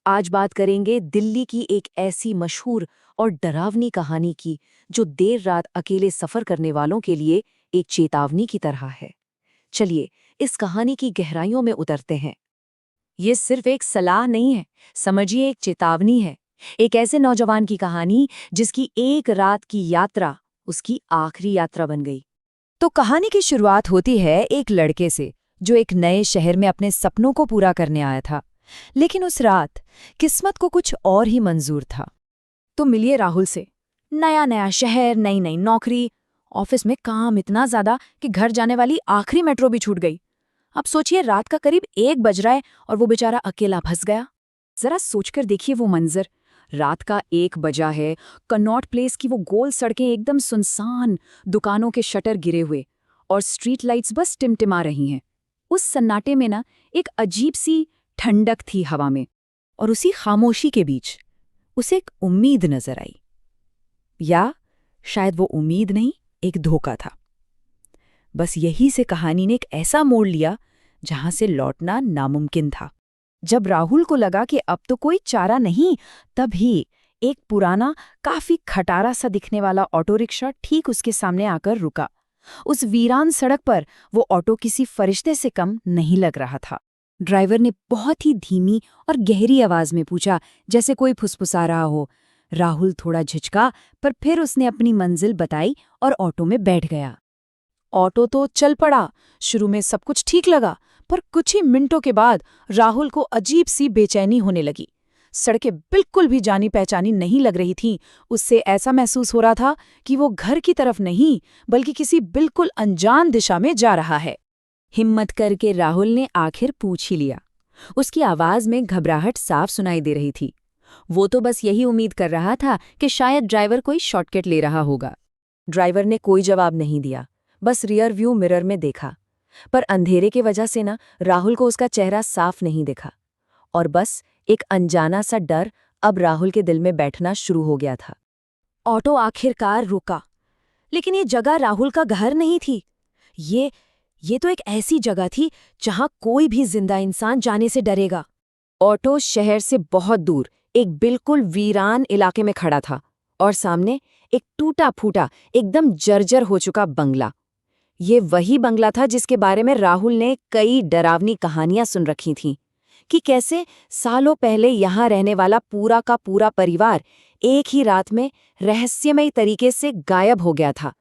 आज बात करेंगे दिल्ली की एक ऐसी मशहूर और डरावनी कहानी की जो देर रात अकेले सफर करने वालों के लिए एक चेतावनी की तरह है। चलिए इस कहानी की गहराइयों में उतरते हैं। ये सिर्फ एक सलाह नहीं है, समझिए एक चेतावनी है। एक ऐसे नौजवान की कहानी जिसकी एक रात की यात्रा उसकी आखिरी यात्रा बन गई। तो कहानी की शुरुआत होती है एक लड़के से जो एक नए शहर में अपने सपनों को पूरा करने आया था। लेकिन उस रात किस्मत को कुछ और ही मंजूर था। तो मिलिए राहुल से। नया नया शहर, नई नई नौकरी, ऑफिस में काम इतना ज्यादा कि घर जाने वाली आखिरी मेट्रो भी छूट गई। अब सोचिए रात का करीब 1 बज रहा है और वो बेचारा अकेला फंस गया। जरा सोचकर देखिए वो मंजर। रात का 1 बजा है, कनॉट प्लेस की वो गोल सड़कें एकदम सुनसान, दुकानों के शटर गिरे हुए और स्ट्रीट लाइट्स बस टिमटिमा रही हैं। उस सन्नाटे में ना एक अजीब सी ठंडक थी हवा में। और उसी खामोशी के बीच उसे एक उम्मीद नजर आई। या शायद वो उम्मीद नहीं, एक धोखा था। बस यही से कहानी ने एक ऐसा मोड़ लिया जहां से लौटना नामुमकिन था। जब राहुल को लगा कि अब तो कोई चारा नहीं, तभी एक पुराना, काफी खटारा सा दिखने वाला ऑटो रिक्शा ठीक उसके सामने आकर रुका। उस वीरान सड़क पर वो ऑटो किसी फरिश्ते से कम नहीं लग रहा था। ड्राइवर ने बहुत ही धीमी और गहरी आवाज में पूछा, जैसे कोई फुसफुसा रहा हो। राहुल थोड़ा झिझका, पर फिर उसने अपनी मंजिल बताई और ऑटो में बैठ गया। ऑटो तो चल पड़ा। शुरू में सब कुछ ठीक लगा, पर कुछ ही मिनटों के बाद राहुल को अजीब सी बेचैनी होने लगी। सड़कें बिल्कुल भी जानी पहचानी नहीं लग रही थीं। उससे ऐसा महसूस हो रहा था कि वो घर की तरफ नहीं, बल्कि किसी बिल्कुल अनजान दिशा में जा रहा है। हिम्मत करके राहुल ने आखिर पूछ ही लिया। उसकी आवाज में घबराहट साफ सुनाई दे रही थी। वो तो बस यही उम्मीद कर रहा था कि शायद ड्राइवर कोई शॉर्टकट ले रहा होगा। ड्राइवर ने कोई जवाब नहीं दिया, बस रियर व्यू मिरर में देखा। पर अंधेरे की वजह से ना राहुल को उसका चेहरा साफ नहीं दिखा। और बस एक अनजाना सा डर अब राहुल के दिल में बैठना शुरू हो गया था। ऑटो आखिरकार रुका, लेकिन ये जगह राहुल का घर नहीं थी। ये तो एक ऐसी जगह थी जहां कोई भी जिंदा इंसान जाने से डरेगा। ऑटो शहर से बहुत दूर एक बिल्कुल वीरान इलाके में खड़ा था और सामने एक टूटा फूटा, एकदम जर्जर हो चुका बंगला। ये वही बंगला था जिसके बारे में राहुल ने कई डरावनी कहानियां सुन रखी थीं कि कैसे सालों पहले यहाँ रहने वाला पूरा का पूरा परिवार एक ही रात में रहस्यमयी तरीके से गायब हो गया था।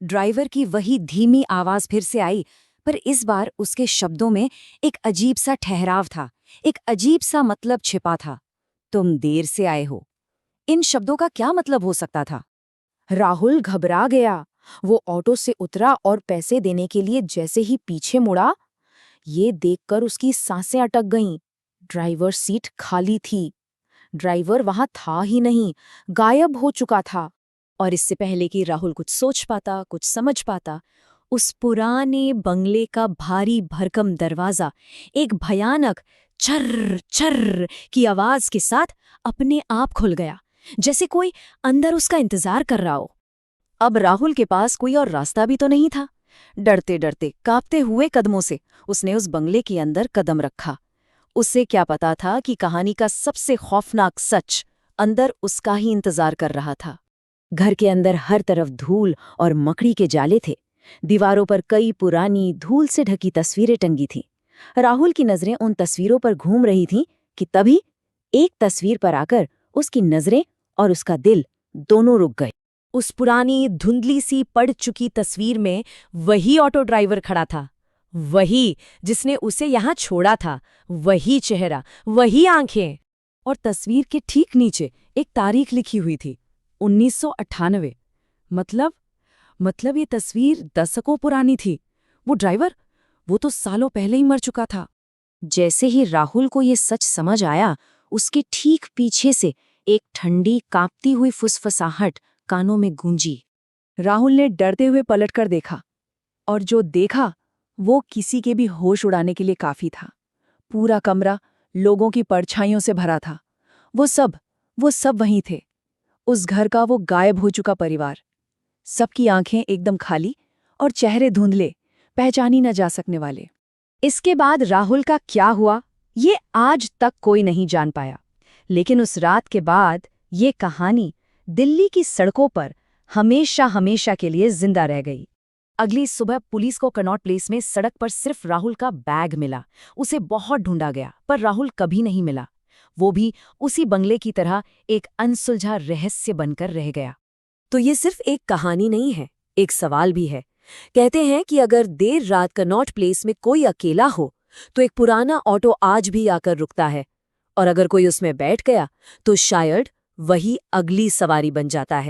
ड्राइवर की वही धीमी आवाज फिर से आई, पर इस बार उसके शब्दों में एक अजीब सा ठहराव था, एक अजीब सा मतलब छिपा था। तुम देर से आए हो। इन शब्दों का क्या मतलब हो सकता था? राहुल घबरा गया। वो ऑटो से उतरा और पैसे देने के लिए जैसे ही पीछे मुड़ा, ये देखकर उसकी सांसें अटक गईं। ड्राइवर सीट खाली थी। ड्राइवर वहां था ही नहीं, गायब हो चुका था। और इससे पहले कि राहुल कुछ सोच पाता, कुछ समझ पाता, उस पुराने बंगले का भारी भरकम दरवाजा एक भयानक छर्र छर्र की आवाज के साथ अपने आप खुल गया, जैसे कोई अंदर उसका इंतजार कर रहा हो। अब राहुल के पास कोई और रास्ता भी तो नहीं था। डरते डरते, कांपते हुए कदमों से उसने उस बंगले के अंदर कदम रखा। उसे क्या पता था कि कहानी का सबसे खौफनाक सच अंदर उसका ही इंतजार कर रहा था। घर के अंदर हर तरफ धूल और मकड़ी के जाले थे। दीवारों पर कई पुरानी, धूल से ढकी तस्वीरें टंगी थीं। राहुल की नजरें उन तस्वीरों पर घूम रही थीं कि तभी एक तस्वीर पर आकर उसकी नजरें और उसका दिल दोनों रुक गए। उस पुरानी, धुंधली सी पड़ चुकी तस्वीर में वही ऑटो ड्राइवर खड़ा था, वही जिसने उसे यहाँ छोड़ा था, वही चेहरा, वही आंखें। और तस्वीर के ठीक नीचे एक तारीख लिखी हुई थी, 1998। मतलब ये तस्वीर दशकों पुरानी थी। वो ड्राइवर, वो तो सालों पहले ही मर चुका था। जैसे ही राहुल को ये सच समझ आया, उसके ठीक पीछे से एक ठंडी, कांपती हुई फुसफुसाहट कानों में गूंजी। राहुल ने डरते हुए पलटकर देखा, और जो देखा वो किसी के भी होश उड़ाने के लिए काफी था। पूरा कमरा लोगों की परछाइयों से भरा था। वो सब वहीं थे। उस घर का वो गायब हो चुका परिवार। सबकी आंखें एकदम खाली और चेहरे धुंधले, पहचानी न जा सकने वाले। इसके बाद राहुल का क्या हुआ, ये आज तक कोई नहीं जान पाया। लेकिन उस रात के बाद ये कहानी दिल्ली की सड़कों पर हमेशा हमेशा के लिए जिंदा रह गई। अगली सुबह पुलिस को कनॉट प्लेस में सड़क पर सिर्फ राहुल का बैग मिला। उसे बहुत ढूंढा गया पर राहुल कभी नहीं मिला। वो भी उसी बंगले की तरह एक अनसुलझा रहस्य बनकर रह गया। तो ये सिर्फ एक कहानी नहीं है, एक सवाल भी है। कहते हैं कि अगर देर रात कनॉट प्लेस में कोई अकेला हो तो एक पुराना ऑटो आज भी आकर रुकता है, और अगर कोई उसमें बैठ गया तो शायद वही अगली सवारी बन जाता है।